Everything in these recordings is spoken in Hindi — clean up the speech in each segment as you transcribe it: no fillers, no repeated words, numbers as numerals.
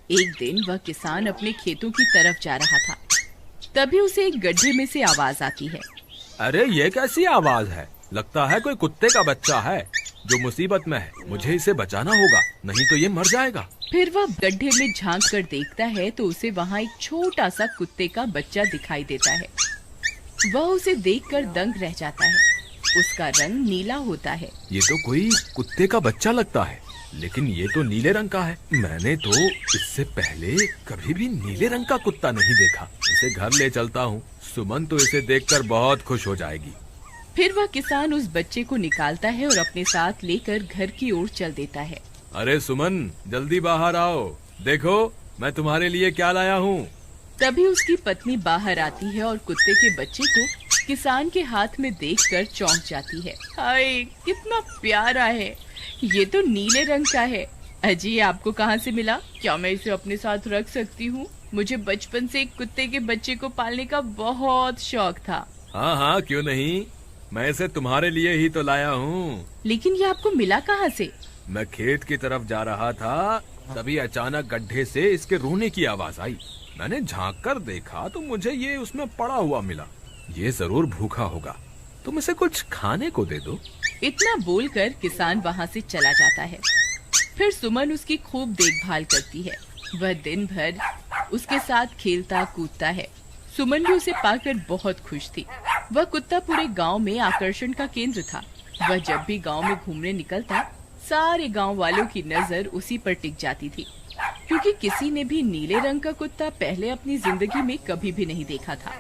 एक दिन वह किसान अपने खेतों की तरफ जा रहा था। तभी उसे एक गड्ढे में से आवाज आती है। अरे ये कैसी आवाज है? लगता है कोई कुत्ते का बच्चा है जो मुसीबत में है। मुझे इसे बचाना होगा, नहीं तो ये मर जाएगा। फिर वह गड्ढे में झांक कर देखता है तो उसे वहाँ एक छोटा सा कुत्ते का बच्चा दिखाई देता है। वह उसे देखकर दंग रह जाता है। उसका रंग नीला होता है। ये तो कोई कुत्ते का बच्चा लगता है, लेकिन ये तो नीले रंग का है। मैंने तो इससे पहले कभी भी नीले रंग का कुत्ता नहीं देखा। इसे घर ले चलता हूँ, सुमन तो इसे देखकर बहुत खुश हो जाएगी। फिर वह किसान उस बच्चे को निकालता है और अपने साथ लेकर घर की ओर चल देता है। अरे सुमन, जल्दी बाहर आओ, देखो मैं तुम्हारे लिए क्या लाया हूँ। तभी उसकी पत्नी बाहर आती है और कुत्ते के बच्चे को किसान के हाथ में देखकर चौंक जाती है। हाय, कितना प्यारा है, ये तो नीले रंग का है। अजी, ये आपको कहाँ से मिला? क्या मैं इसे अपने साथ रख सकती हूँ? मुझे बचपन से एक कुत्ते के बच्चे को पालने का बहुत शौक था। हाँ हाँ, क्यों नहीं, मैं इसे तुम्हारे लिए ही तो लाया हूँ। लेकिन ये आपको मिला कहाँ से? मैं खेत की तरफ जा रहा था, तभी अचानक गड्ढे से इसके रोने की आवाज आई। मैंने झांक कर देखा तो मुझे ये उसमें पड़ा हुआ मिला। ये जरूर भूखा होगा, तुम इसे कुछ खाने को दे दो। इतना बोलकर किसान वहाँ से चला जाता है। फिर सुमन उसकी खूब देखभाल करती है। वह दिन भर उसके साथ खेलता कूदता है। सुमन भी उसे पाकर बहुत खुश थी। वह कुत्ता पूरे गांव में आकर्षण का केंद्र था। वह जब भी गांव में घूमने निकलता, सारे गांव वालों की नजर उसी पर टिक जाती थी, क्योंकि किसी ने भी नीले रंग का कुत्ता पहले अपनी जिंदगी में कभी भी नहीं देखा था।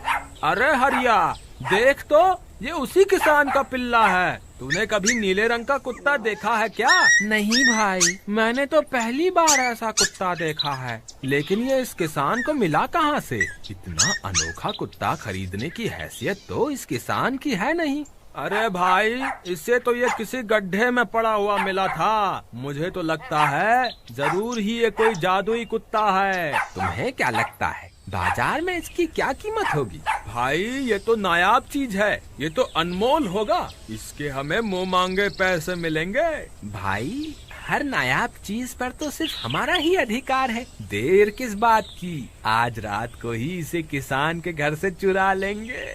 अरे हरिया, देख तो, ये उसी किसान का पिल्ला है। तूने कभी नीले रंग का कुत्ता देखा है क्या? नहीं भाई, मैंने तो पहली बार ऐसा कुत्ता देखा है। लेकिन ये इस किसान को मिला कहाँ से? इतना अनोखा कुत्ता खरीदने की हैसियत तो इस किसान की है नहीं। अरे भाई, इससे तो ये किसी गड्ढे में पड़ा हुआ मिला था। मुझे तो लगता है जरूर ही ये कोई जादुई कुत्ता है। तुम्हें क्या लगता है बाजार में इसकी क्या कीमत होगी? भाई, ये तो नायाब चीज है, ये तो अनमोल होगा। इसके हमें मुंह मांगे पैसे मिलेंगे। भाई, हर नायाब चीज पर तो सिर्फ हमारा ही अधिकार है। देर किस बात की, आज रात को ही इसे किसान के घर से चुरा लेंगे।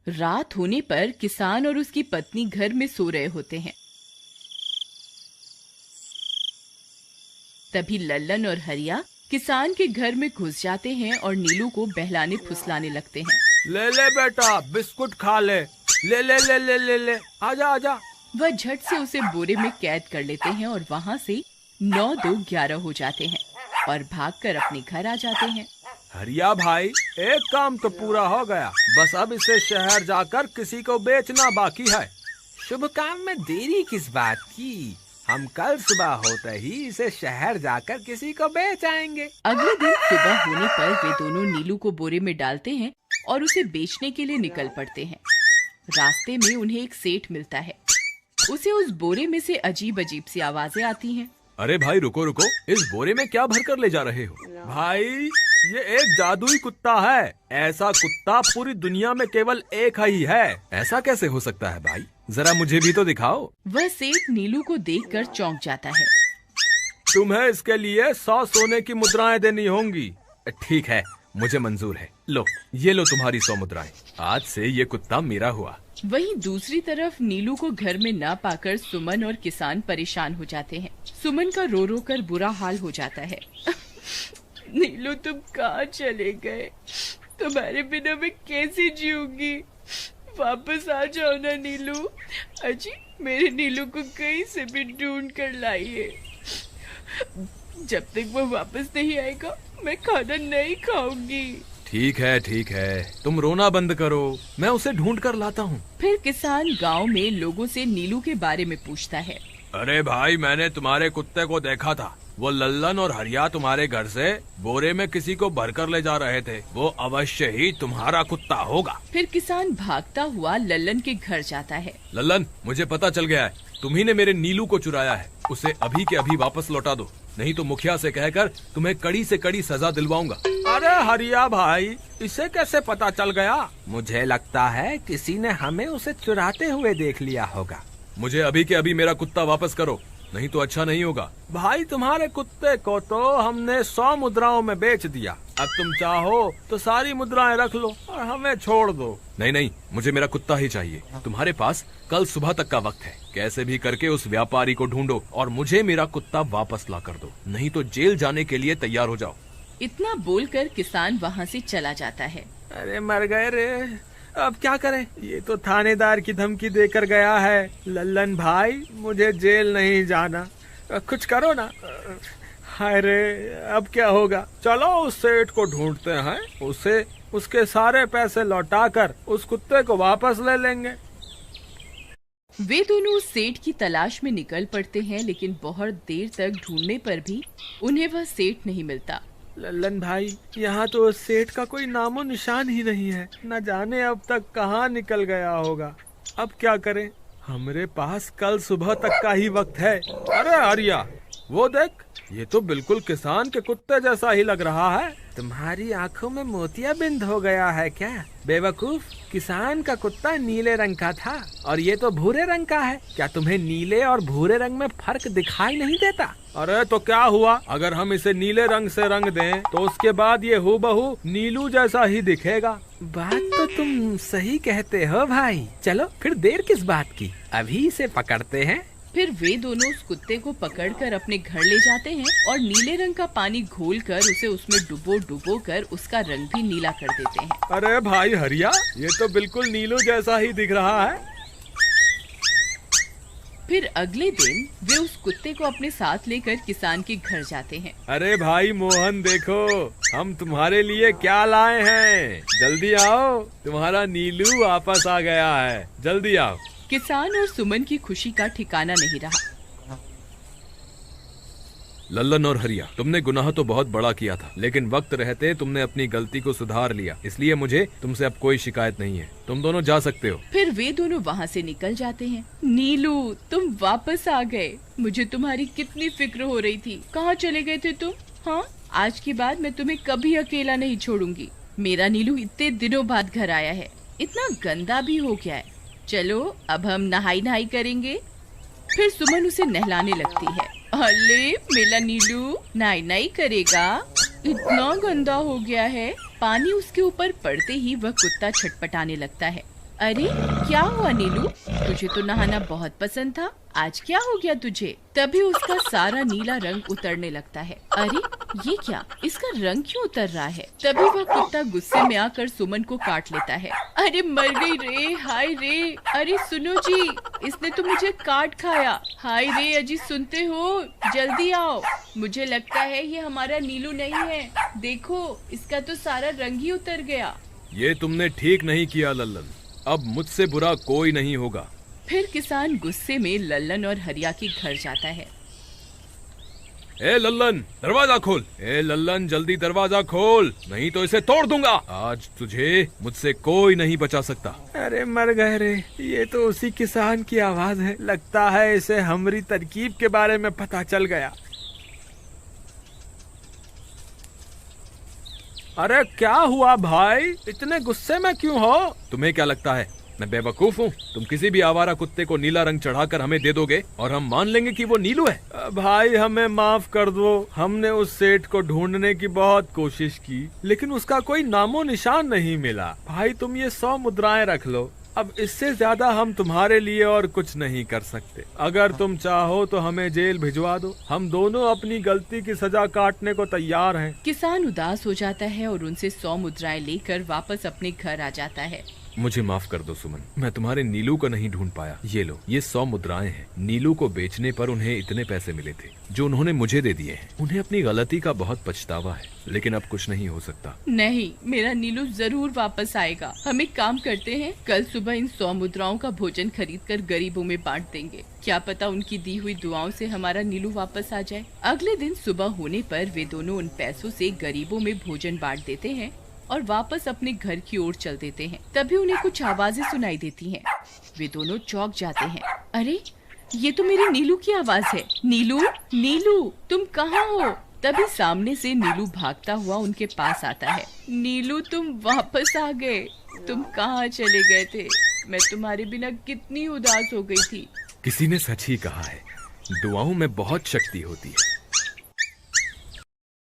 रात होने पर किसान और उसकी पत्नी घर में सो रहे होते हैं। तभी लल्लन और हरिया किसान के घर में घुस जाते हैं और नीलू को बहलाने फुसलाने लगते हैं। ले ले बेटा, बिस्कुट खा ले। ले ले ले ले ले ले, आजा आजा। वह झट से उसे बोरे में कैद कर लेते हैं और वहाँ से 9-2-11 हो जाते हैं और भागकर अपने घर आ जाते हैं। हरिया भाई, एक काम तो पूरा हो गया, बस अब इसे शहर जाकर किसी को बेचना बाकी है। शुभ काम में देरी किस बात की? हम कल सुबह होते ही इसे शहर जाकर किसी को बेच आएंगे। अगले दिन सुबह होने पर वे दोनों नीलू को बोरे में डालते हैं और उसे बेचने के लिए निकल पड़ते हैं। रास्ते में उन्हें एक सेठ मिलता है। उसे उस बोरे में से अजीब अजीब सी आवाजें आती हैं। अरे भाई, रुको रुको, इस बोरे में क्या भर कर ले जा रहे हो? भाई, ये एक जादुई कुत्ता है। ऐसा कुत्ता पूरी दुनिया में केवल एक ही है। ऐसा कैसे हो सकता है भाई? जरा मुझे भी तो दिखाओ। वह सेठ नीलू को देखकर चौंक जाता है। तुम्हें इसके लिए 100 सोने की मुद्राएं देनी होंगी। ठीक है, मुझे मंजूर है। लो, ये लो तुम्हारी 100 मुद्राएं। आज से ये कुत्ता मेरा हुआ। वहीं दूसरी तरफ नीलू को घर में न पाकर सुमन और किसान परेशान हो जाते हैं। सुमन का रो रो कर बुरा हाल हो जाता है। नीलू, तुम कहाँ चले गए? तुम्हारे बिना मैं कैसे जीऊंगी? वापस आ जाओ ना नीलू। अजी, मेरे नीलू को कहीं से भी ढूंढ कर लाइए। जब तक वो वापस नहीं आएगा, मैं खाना नहीं खाऊंगी। ठीक है, तुम रोना बंद करो, मैं उसे ढूंढ कर लाता हूँ। फिर किसान गांव में लोगों से नीलू के बारे में पूछता है। अरे भाई, मैंने तुम्हारे कुत्ते को देखा था। वो लल्लन और हरिया तुम्हारे घर से बोरे में किसी को भरकर ले जा रहे थे। वो अवश्य ही तुम्हारा कुत्ता होगा। फिर किसान भागता हुआ लल्लन के घर जाता है। लल्लन, मुझे पता चल गया है, तुम्ही ने मेरे नीलू को चुराया है। उसे अभी के अभी वापस लौटा दो, नहीं तो मुखिया से कहकर तुम्हें कड़ी से कड़ी सजा दिलवाऊंगा। अरे हरिया भाई, इसे कैसे पता चल गया? मुझे लगता है किसी ने हमें उसे चुराते हुए देख लिया होगा। मुझे अभी के अभी मेरा कुत्ता वापस करो, नहीं तो अच्छा नहीं होगा। भाई तुम्हारे कुत्ते को तो हमने 100 मुद्राओं में बेच दिया, अब तुम चाहो तो सारी मुद्राएं रख लो और हमें छोड़ दो। नहीं नहीं, मुझे मेरा कुत्ता ही चाहिए। तुम्हारे पास कल सुबह तक का वक्त है, कैसे भी करके उस व्यापारी को ढूंढो और मुझे मेरा कुत्ता वापस ला कर दो, नहीं तो जेल जाने के लिए तैयार हो जाओ। इतना बोलकर किसान वहाँ से चला जाता है। अरे मर गए रे, अब क्या करें, ये तो थानेदार की धमकी देकर गया है। लल्लन भाई, मुझे जेल नहीं जाना, कुछ करो ना। हाय रे, अब क्या होगा। चलो उस सेठ को ढूंढते हैं, उसे उसके सारे पैसे लौटाकर उस कुत्ते को वापस ले लेंगे। वे दोनों उस सेठ की तलाश में निकल पड़ते हैं, लेकिन बहुत देर तक ढूंढने पर भी उन्हें वह सेठ नहीं मिलता। लल्लन भाई, यहाँ तो उस सेठ का कोई नामो निशान ही नहीं है, न जाने अब तक कहाँ निकल गया होगा। अब क्या करें, हमारे पास कल सुबह तक का ही वक्त है। अरे आर्या, वो देख, ये तो बिल्कुल किसान के कुत्ते जैसा ही लग रहा है। तुम्हारी आंखों में मोतियाबिंद हो गया है क्या बेवकूफ? किसान का कुत्ता नीले रंग का था और ये तो भूरे रंग का है। क्या तुम्हें नीले और भूरे रंग में फर्क दिखाई नहीं देता? अरे तो क्या हुआ, अगर हम इसे नीले रंग से रंग दें तो उसके बाद ये हूबहू नीलू जैसा ही दिखेगा। बात तो तुम सही कहते हो भाई। चलो फिर देर किस बात की, अभी इसे पकड़ते हैं। फिर वे दोनों उस कुत्ते को पकड़कर अपने घर ले जाते हैं और नीले रंग का पानी घोलकर उसे उसमें डुबो कर उसका रंग भी नीला कर देते हैं। अरे भाई हरिया, ये तो बिल्कुल नीलू जैसा ही दिख रहा है। फिर अगले दिन वे उस कुत्ते को अपने साथ लेकर किसान के घर जाते हैं। अरे भाई मोहन, देखो हम तुम्हारे लिए क्या लाए हैं, जल्दी आओ, तुम्हारा नीलू वापस आ गया है, जल्दी आओ। किसान और सुमन की खुशी का ठिकाना नहीं रहा। लल्लन और हरिया, तुमने गुनाह तो बहुत बड़ा किया था, लेकिन वक्त रहते तुमने अपनी गलती को सुधार लिया, इसलिए मुझे तुमसे अब कोई शिकायत नहीं है। तुम दोनों जा सकते हो। फिर वे दोनों वहाँ से निकल जाते हैं। नीलू, तुम वापस आ गए, मुझे तुम्हारी कितनी फिक्र हो रही थी। कहाँ चले गए थे तुम? हाँ, आज के बाद मैं तुम्हें कभी अकेला नहीं छोड़ूंगी। मेरा नीलू इतने दिनों बाद घर आया है, इतना गंदा भी हो गया है। चलो अब हम नहाई करेंगे। फिर सुमन उसे नहलाने लगती है। अरे मेरा नीलू नहाई करेगा, इतना गंदा हो गया है। पानी उसके ऊपर पड़ते ही वह कुत्ता छटपटाने लगता है। अरे क्या हुआ नीलू, तुझे तो नहाना बहुत पसंद था, आज क्या हो गया तुझे? तभी उसका सारा नीला रंग उतरने लगता है। अरे ये क्या, इसका रंग क्यों उतर रहा है? तभी वह कुत्ता गुस्से में आकर सुमन को काट लेता है। अरे मर गई रे, हाय रे। अरे सुनो जी, इसने तो मुझे काट खाया। हाय रे अजी, सुनते हो? जल्दी आओ, मुझे लगता है ये हमारा नीलू नहीं है। देखो, इसका तो सारा रंग ही उतर गया। ये तुमने ठीक नहीं किया लल्लन, अब मुझसे बुरा कोई नहीं होगा। फिर किसान गुस्से में लल्लन और हरिया के घर जाता है। ए लल्लन, दरवाजा खोल। ए लल्लन, जल्दी दरवाजा खोल, नहीं तो इसे तोड़ दूंगा। आज तुझे मुझसे कोई नहीं बचा सकता। अरे मर गए रे, ये तो उसी किसान की आवाज है। लगता है इसे हमारी तरकीब के बारे में पता चल गया। अरे क्या हुआ भाई, इतने गुस्से में क्यों हो? तुम्हें क्या लगता है मैं बेवकूफ हूँ? तुम किसी भी आवारा कुत्ते को नीला रंग चढ़ाकर हमें दे दोगे और हम मान लेंगे कि वो नीलू है? भाई हमें माफ कर दो, हमने उस सेठ को ढूंढने की बहुत कोशिश की, लेकिन उसका कोई नामो निशान नहीं मिला। भाई तुम ये 100 मुद्राएं रख लो, अब इससे ज्यादा हम तुम्हारे लिए और कुछ नहीं कर सकते। अगर तुम चाहो तो हमें जेल भिजवा दो, हम दोनों अपनी गलती की सजा काटने को तैयार हैं। किसान उदास हो जाता है और उनसे 100 मुद्राएं लेकर वापस अपने घर आ जाता है। मुझे माफ कर दो सुमन, मैं तुम्हारे नीलू को नहीं ढूंढ पाया। ये लो, ये 100 मुद्राएं हैं। नीलू को बेचने पर उन्हें इतने पैसे मिले थे जो उन्होंने मुझे दे दिए हैं। उन्हें अपनी गलती का बहुत पछतावा है, लेकिन अब कुछ नहीं हो सकता। नहीं, मेरा नीलू जरूर वापस आएगा। हम एक काम करते हैं, कल सुबह इन 100 मुद्राओं का भोजन खरीदकर गरीबों में बांट देंगे। क्या पता उनकी दी हुई दुआओं से हमारा नीलू वापस आ जाए। अगले दिन सुबह होने पर वे दोनों उन पैसों से गरीबों में भोजन बांट देते हैं और वापस अपने घर की ओर चल देते हैं। तभी उन्हें कुछ आवाजें सुनाई देती हैं। वे दोनों चौंक जाते हैं। अरे ये तो मेरे नीलू की आवाज है। नीलू, नीलू तुम कहाँ हो? तभी सामने से नीलू भागता हुआ उनके पास आता है। नीलू तुम वापस आ गए, तुम कहाँ चले गए थे? मैं तुम्हारे बिना कितनी उदास हो गई थी। किसी ने सच ही कहा है, दुआओं में बहुत शक्ति होती है।